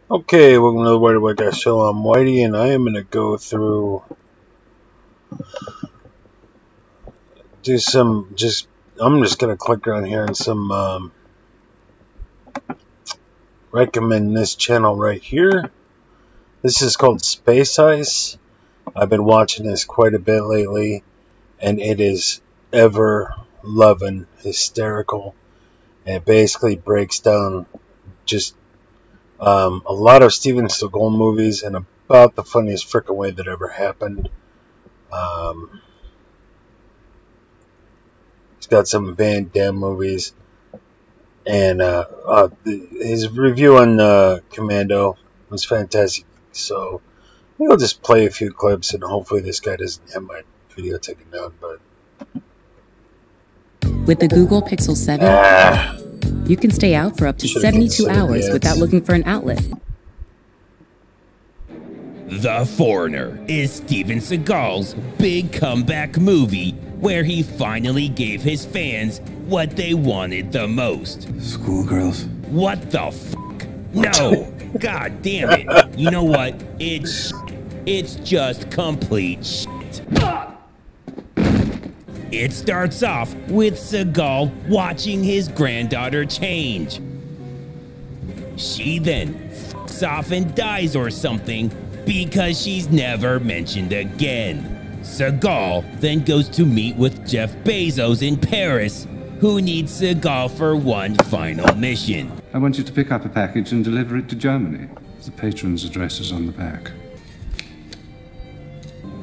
Okay, welcome to the Whitey White Guy Show. I'm Whitey, and I am going to go through, I'm just going to click around here and recommend this channel right here. This is called SpaceIce's. I've been watching this quite a bit lately, and it is ever loving, hysterical. And it basically breaks down just a lot of Steven Seagal movies in about the funniest freaking way that ever happened. He's got some Van Damme movies, and his review on Commando was fantastic. So maybe I'll just play a few clips, and hopefully this guy doesn't have my video taken down. But with the Google Pixel 7, you can stay out for up to 72 hours without looking for an outlet. The Foreigner is Steven Seagal's big comeback movie where he finally gave his fans what they wanted the most. Schoolgirls. What the fuck? No! God damn it! You know what? It's just complete shit. It starts off with Seagal watching his granddaughter change. She then fucks off and dies or something because she's never mentioned again. Seagal then goes to meet with Jeff Bezos in Paris, who needs Seagal for one final mission. I want you to pick up a package and deliver it to Germany. The patron's address is on the back.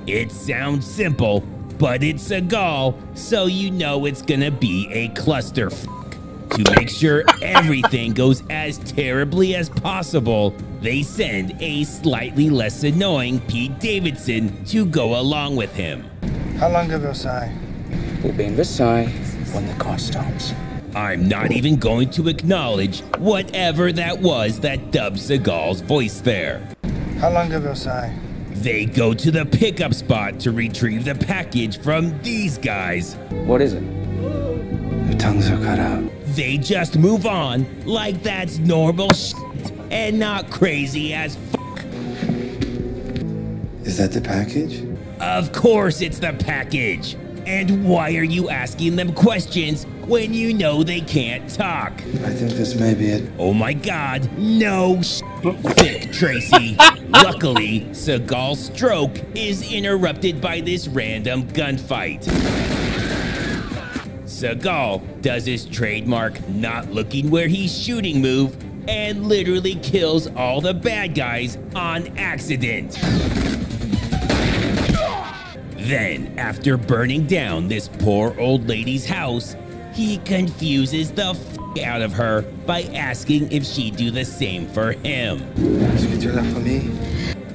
It sounds simple, but it's Seagal, so you know it's gonna be a clusterfuck. To make sure everything goes as terribly as possible, they send a slightly less annoying Pete Davidson to go along with him. How long to Versailles? We'll be in Versailles when the car stops. I'm not even going to acknowledge whatever that was that dubbed Seagal's voice there. How long to Versailles? They go to the pickup spot to retrieve the package from these guys. What is it? Your tongues are cut out. They just move on like that's normal shit and not crazy as fuck. Is that the package? Of course it's the package. And why are you asking them questions when you know they can't talk? I think this may be it. Oh my god, no thick Tracy. Luckily, Seagal's stroke is interrupted by this random gunfight. Seagal does his trademark not looking where he's shooting move and literally kills all the bad guys on accident. Then, after burning down this poor old lady's house, he confuses the f out of her by asking if she'd do the same for him.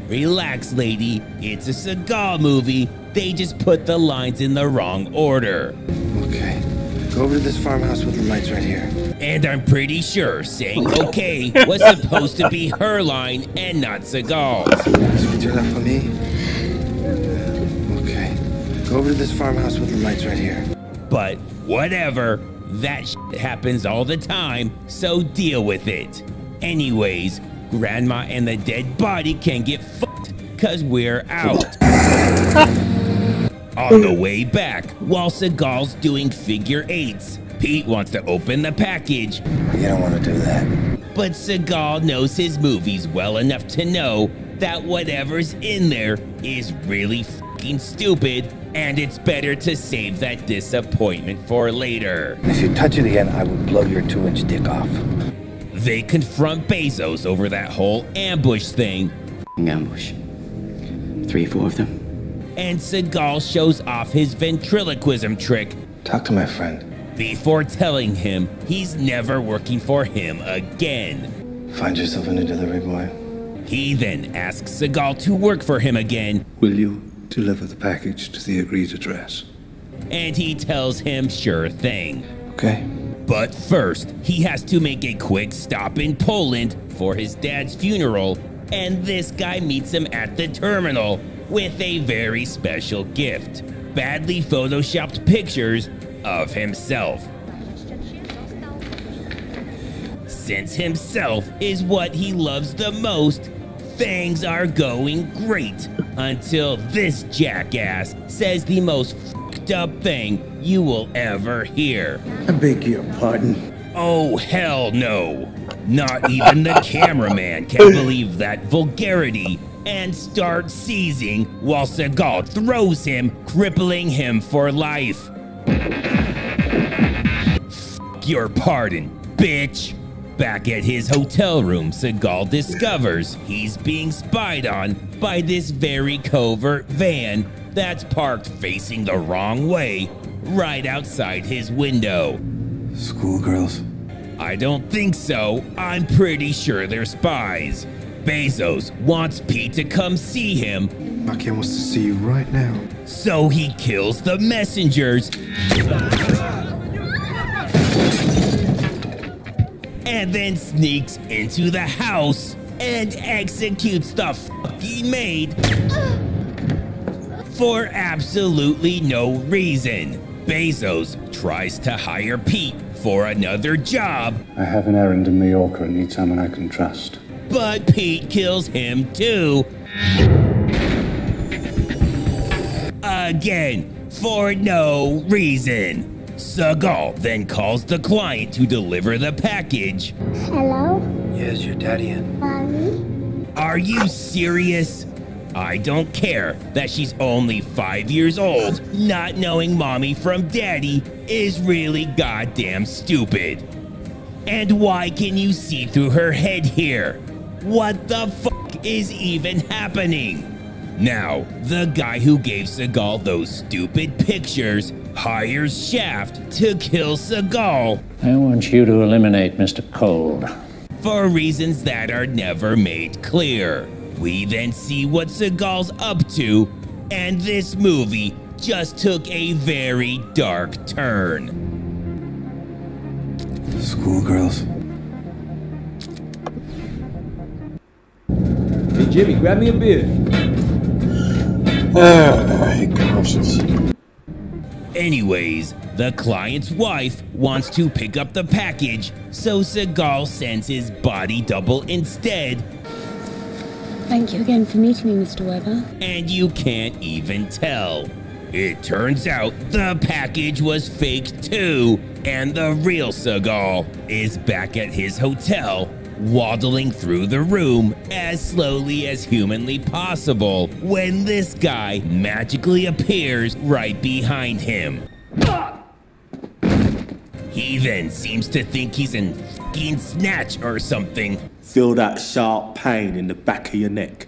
Relax, lady. It's a Seagal movie. They just put the lines in the wrong order. Okay. Go over to this farmhouse with the lights right here. And I'm pretty sure saying okay was supposed to be her line and not Seagal's. Okay. Go over to this farmhouse with the lights right here. But whatever. That shit happens all the time, so deal with it. Anyways, Grandma and the dead body can get fucked, cause we're out. On the way back, while Seagal's doing figure eights, Pete wants to open the package. You don't want to do that. But Seagal knows his movies well enough to know that whatever's in there is really fucking stupid, and it's better to save that disappointment for later. If you touch it again, I will blow your 2-inch dick off. They confront Bezos over that whole ambush thing. Ambush. 3 or 4 of them. And Seagal shows off his ventriloquism trick. Talk to my friend. Before telling him he's never working for him again. Find yourself a new delivery boy. He then asks Seagal to work for him again. Will you deliver the package to the agreed address? And he tells him sure thing. Okay. But first, he has to make a quick stop in Poland for his dad's funeral, and this guy meets him at the terminal with a very special gift. Badly photoshopped pictures of himself. since himself is what he loves the most, things are going great until this jackass says the most fucked up thing you will ever hear. I beg your pardon. Oh, hell no. Not even the cameraman can believe that vulgarity and start seizing while Seagal throws him, crippling him for life. Fuck your pardon, bitch. Back at his hotel room, Seagal discovers he's being spied on by this very covert van that's parked facing the wrong way right outside his window. Schoolgirls. I don't think so. I'm pretty sure they're spies. Bezos wants Pete to come see him. My kid wants to see you right now. So he kills the messengers and then sneaks into the house and executes the fucking maid for absolutely no reason. Bezos tries to hire Pete for another job. I have an errand in Mallorca and need someone I can trust. But Pete kills him too. Again, for no reason. Seagal then calls the client to deliver the package. Hello? Yes, your daddy in. Mommy? Are you serious? I don't care that she's only 5 years old. Not knowing mommy from daddy is really goddamn stupid. And why can you see through her head here? What the fuck is even happening? Now, the guy who gave Seagal those stupid pictures hires Shaft to kill Seagal. I want you to eliminate Mr. Cold. For reasons that are never made clear. We then see what Seagal's up to, and this movie just took a very dark turn. Schoolgirls. Hey Jimmy, grab me a beer. I hate commercials. Anyways, the client's wife wants to pick up the package, so Seagal sends his body double instead. Thank you again for meeting me, Mr. Weber. And you can't even tell. It turns out the package was fake too, and the real Seagal is back at his hotel, waddling through the room as slowly as humanly possible when this guy magically appears right behind him. He then seems to think he's in fucking Snatch or something. Feel that sharp pain in the back of your neck.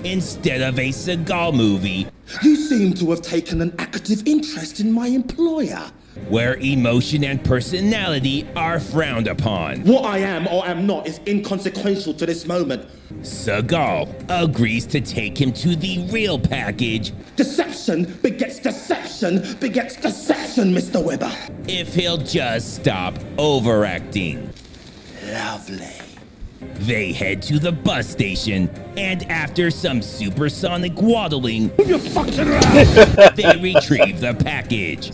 Instead of a Seagal movie, You seem to have taken an active interest in my employer. where emotion and personality are frowned upon. What I am or am not is inconsequential to this moment. Seagal agrees to take him to the real package Deception begets deception, Mr. Weber. if he'll just stop overacting. Lovely. They head to the bus station, and after some supersonic waddling, they retrieve the package.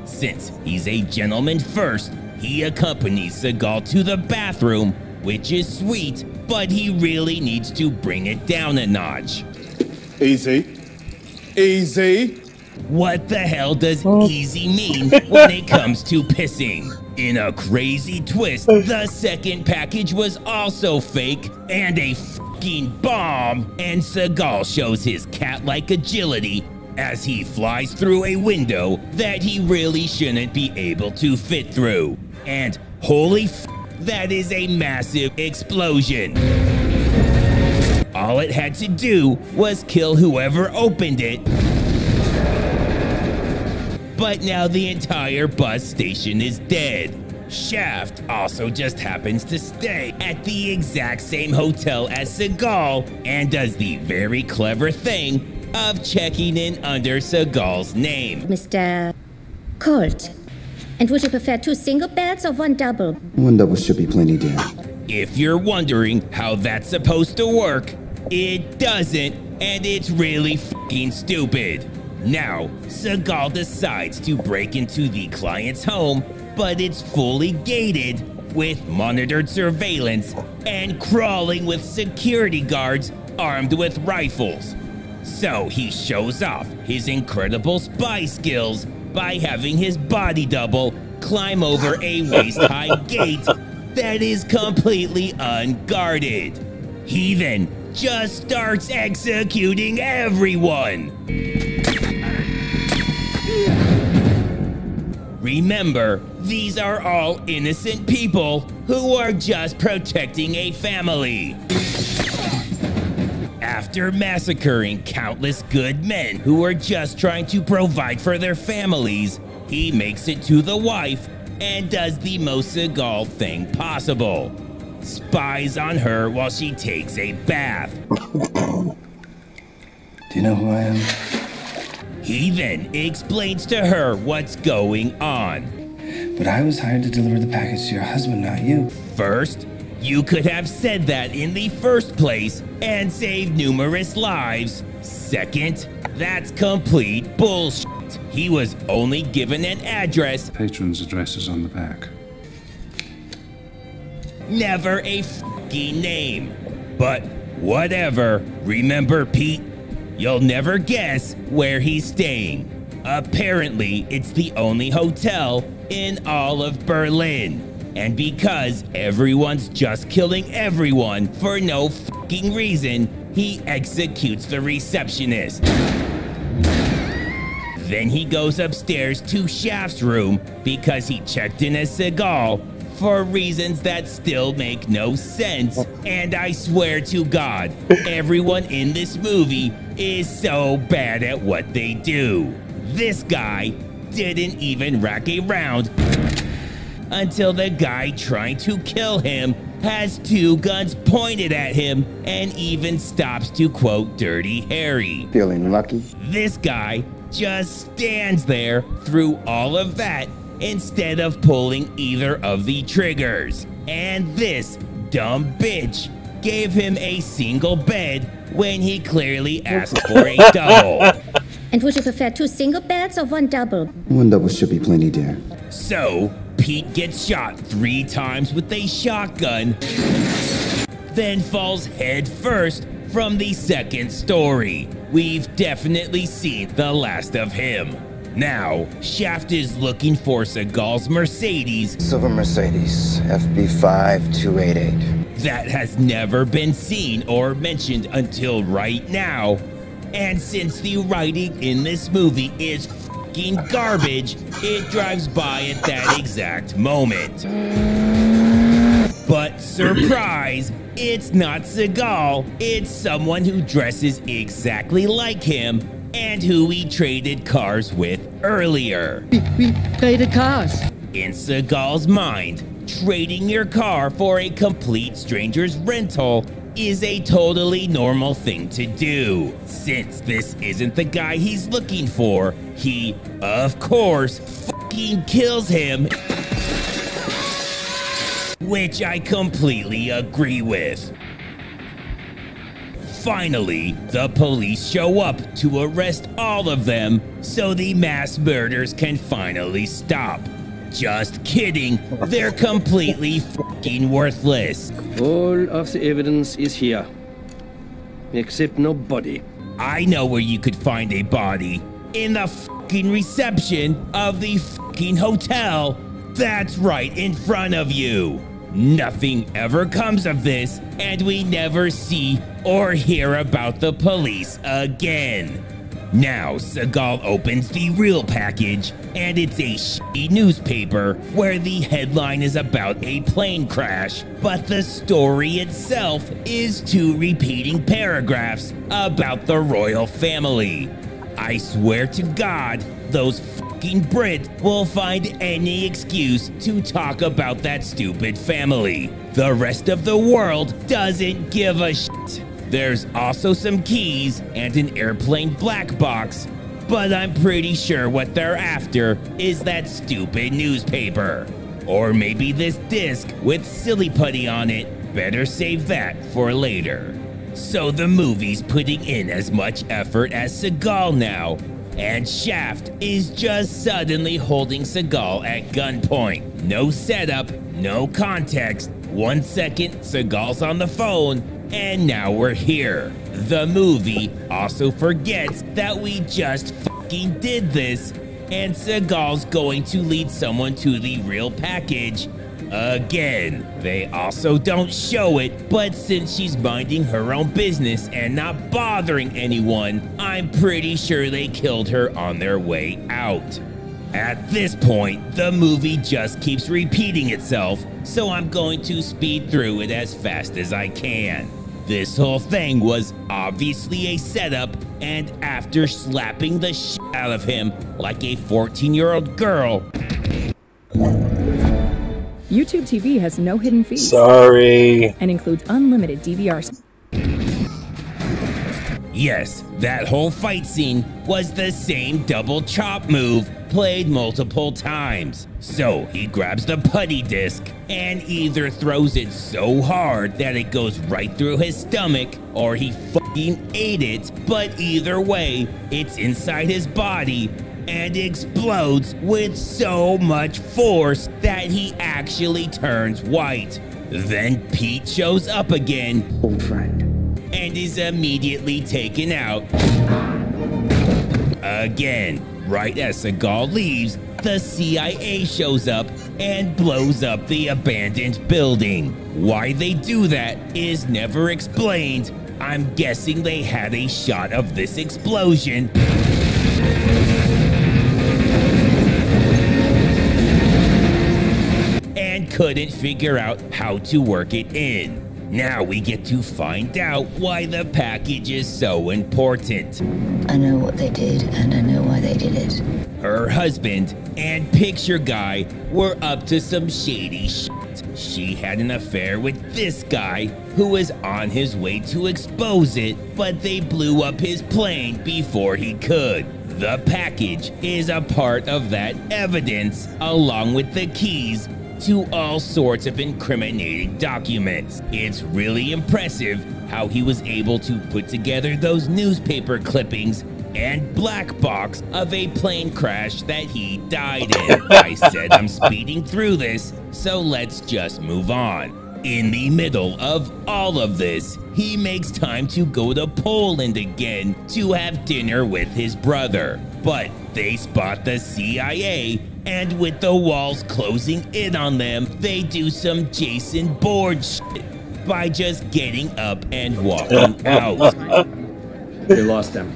Since he's a gentleman first, he accompanies Seagal to the bathroom, which is sweet, but he really needs to bring it down a notch. Easy. Easy. What the hell does easy mean when it comes to pissing? In a crazy twist, the second package was also fake and a fucking bomb, and Seagal shows his cat-like agility as he flies through a window that he really shouldn't be able to fit through. And holy that is a massive explosion. All it had to do was kill whoever opened it. But now the entire bus station is dead. Shaft also just happens to stay at the exact same hotel as Seagal and does the very clever thing of checking in under Seagal's name. Mr. Colt. And would you prefer 2 single beds or 1 double? 1 double should be plenty, dear. If you're wondering how that's supposed to work, it doesn't, and it's really fucking stupid. Now, Seagal decides to break into the client's home, but it's fully gated, with monitored surveillance and crawling with security guards armed with rifles. So he shows off his incredible spy skills by having his body double climb over a waist-high gate that is completely unguarded. He then just starts executing everyone. Remember, these are all innocent people who are just protecting a family. After massacring countless good men who are just trying to provide for their families, he makes it to the wife and does the most Seagal thing possible. Spies on her while she takes a bath. Do you know who I am? He then explains to her what's going on. But I was hired to deliver the package to your husband, not you. First, you could have said that in the first place and saved numerous lives. Second, that's complete bullshit. He was only given an address. Patron's address is on the back. Never a f***ing name. But whatever. Remember, Pete? You'll never guess where he's staying. Apparently, it's the only hotel in all of Berlin. And because everyone's just killing everyone for no f***ing reason, he executes the receptionist. Then he goes upstairs to Shaft's room because he checked in as Seagal for reasons that still make no sense. And I swear to God, everyone in this movie is so bad at what they do. This guy didn't even rack a round until the guy trying to kill him has two guns pointed at him and even stops to quote Dirty Harry. Feeling lucky? This guy just stands there through all of that instead of pulling either of the triggers. And this dumb bitch gave him a single bed when he clearly asked for a double. And would you prefer 2 single beds or 1 double? 1 double should be plenty, dear. So, Pete gets shot 3 times with a shotgun, then falls head first from the 2nd story. We've definitely seen the last of him. Now, Shaft is looking for Seagal's Mercedes. Silver Mercedes, FB5288. That has never been seen or mentioned until right now. And since the writing in this movie is f***ing garbage, it drives by at that exact moment. But surprise, it's not Seagal, it's someone who dresses exactly like him and who we traded cars with earlier. We traded cars. In Seagal's mind, trading your car for a complete stranger's rental is a totally normal thing to do. Since this isn't the guy he's looking for, he, of course, fucking kills him. Which I completely agree with. Finally, the police show up to arrest all of them so the mass murders can finally stop. Just kidding, they're completely fucking worthless. All of the evidence is here, except no body. I know where you could find a body. In the fucking reception of the fucking hotel. That's right in front of you. Nothing ever comes of this, and we never see or hear about the police again. Now, Seagal opens the real package, and it's a shitty newspaper where the headline is about a plane crash, but the story itself is 2 repeating paragraphs about the royal family. I swear to God, those fucking Brits will find any excuse to talk about that stupid family. The rest of the world doesn't give a shit. There's also some keys and an airplane black box, but I'm pretty sure what they're after is that stupid newspaper. Or maybe this disc with silly putty on it. Better save that for later. So the movie's putting in as much effort as Seagal now, and Shaft is just suddenly holding Seagal at gunpoint. No setup, No context. 1 second, Seagal's on the phone, and now we're here. The movie also forgets that we just fucking did this, and Seagal's going to lead someone to the real package. Again, they also don't show it, but since she's minding her own business and not bothering anyone, I'm pretty sure they killed her on their way out. At this point, the movie just keeps repeating itself, so I'm going to speed through it as fast as I can. This whole thing was obviously a setup, and after slapping the shit out of him like a 14-year-old girl, YouTube TV has no hidden fees. Sorry. And includes unlimited DVRs. yes, that whole fight scene was the same double chop move played multiple times. So he grabs the putty disc and either throws it so hard that it goes right through his stomach, or he fucking ate it, but either way, it's inside his body and explodes with so much force that he actually turns white. Then Pete shows up again, old friend, and is immediately taken out. Again, right as Seagal leaves, the CIA shows up and blows up the abandoned building. Why they do that is never explained. I'm guessing they had a shot of this explosion and couldn't figure out how to work it in. Now we get to find out why the package is so important. I know what they did, and I know why they did it. Her husband and picture guy were up to some shady shit. She had an affair with this guy who was on his way to expose it, but they blew up his plane before he could. The package is a part of that evidence, along with the keys to all sorts of incriminating documents. It's really impressive how he was able to put together those newspaper clippings and black box of a plane crash that he died in. I said I'm speeding through this, so let's just move on. In the middle of all of this, he makes time to go to Poland again to have dinner with his brother. But they spot the CIA, and with the walls closing in on them, they do some Jason Bourne shit by just getting up and walking out. They lost them.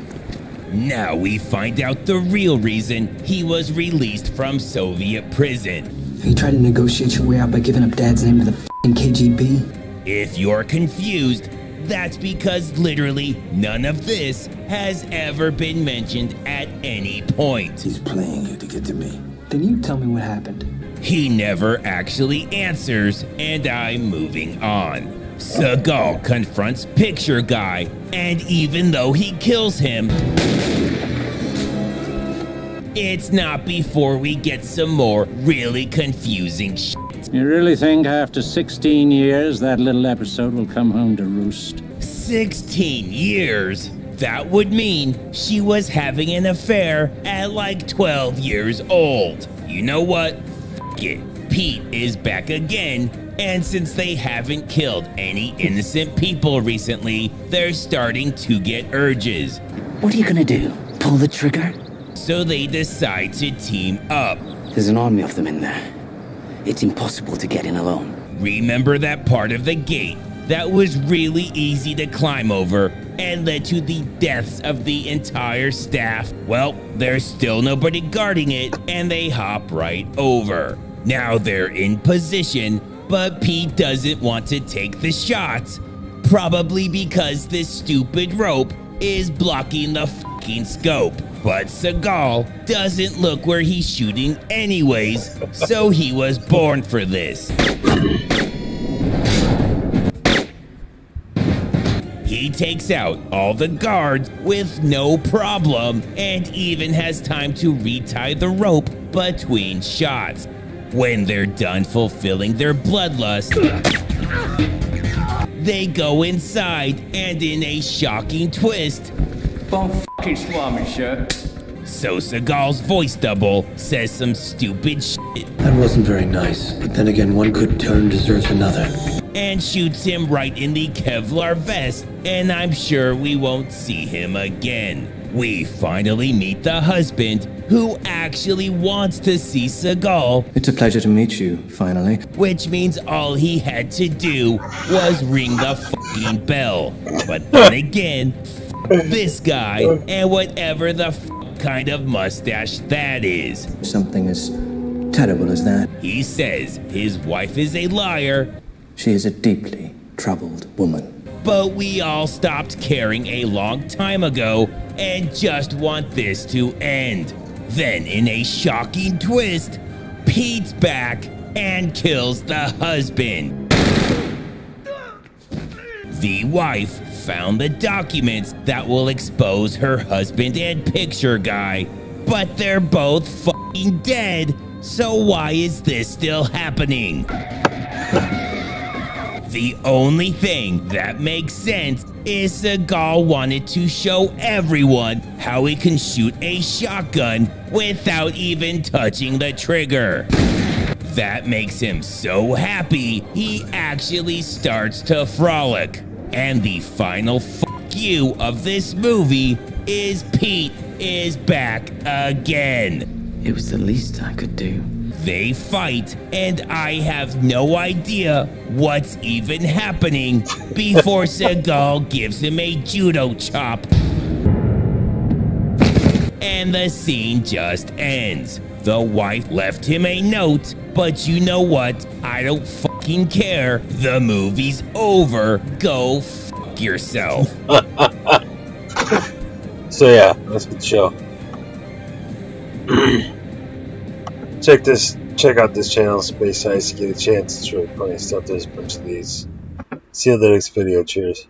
Now we find out the real reason he was released from Soviet prison. You tried to negotiate your way out by giving up Dad's name to the f***ing KGB? If you're confused, that's because literally none of this has ever been mentioned at any point. He's playing you to get to me. Then you tell me what happened. He never actually answers, and I'm moving on. Seagal confronts Picture Guy, and even though he kills him, it's not before we get some more really confusing shit. You really think after 16 years that little episode will come home to roost? 16 years? That would mean she was having an affair at like 12 years old. You know what? F it. Pete is back again, and since they haven't killed any innocent people recently, they're starting to get urges. What are you gonna do? Pull the trigger? So they decide to team up. There's an army of them in there. It's impossible to get in alone. Remember that part of the gate that was really easy to climb over and led to the deaths of the entire staff? Well, there's still nobody guarding it, and they hop right over. Now they're in position, but Pete doesn't want to take the shots, probably because this stupid rope is blocking the fucking scope. But Seagal doesn't look where he's shooting anyways, so he was born for this. He takes out all the guards with no problem, and even has time to retie the rope between shots. When they're done fulfilling their bloodlust, they go inside, and in a shocking twist, Don't fucking swallow me, sir. So Seagal's voice double says some stupid shit. That wasn't very nice, but then again, one good turn deserves another. And shoots him right in the Kevlar vest, and I'm sure we won't see him again. We finally meet the husband, who actually wants to see Seagal. It's a pleasure to meet you, finally. Which means all he had to do was ring the fucking bell. But then again, this guy and whatever the kind of mustache that is. Something as terrible as that. He says his wife is a liar. She is a deeply troubled woman. But we all stopped caring a long time ago and just want this to end. Then, in a shocking twist, Pete's back and kills the husband. The wife found the documents that will expose her husband and picture guy, but they're both fucking dead, so why is this still happening? The only thing that makes sense is Seagal wanted to show everyone how he can shoot a shotgun without even touching the trigger. That makes him so happy, he actually starts to frolic. And the final fuck you of this movie is Pete is back again. It was the least I could do. They fight, and I have no idea what's even happening before Seagal gives him a judo chop. And the scene just ends. The wife left him a note, but you know what? I don't fucking care. The movie's over. Go fuck yourself. So yeah, that's the show. Check out this channel, SpaceIce's, get a chance. It's really funny stuff. There's a bunch of these. See you in the next video. Cheers.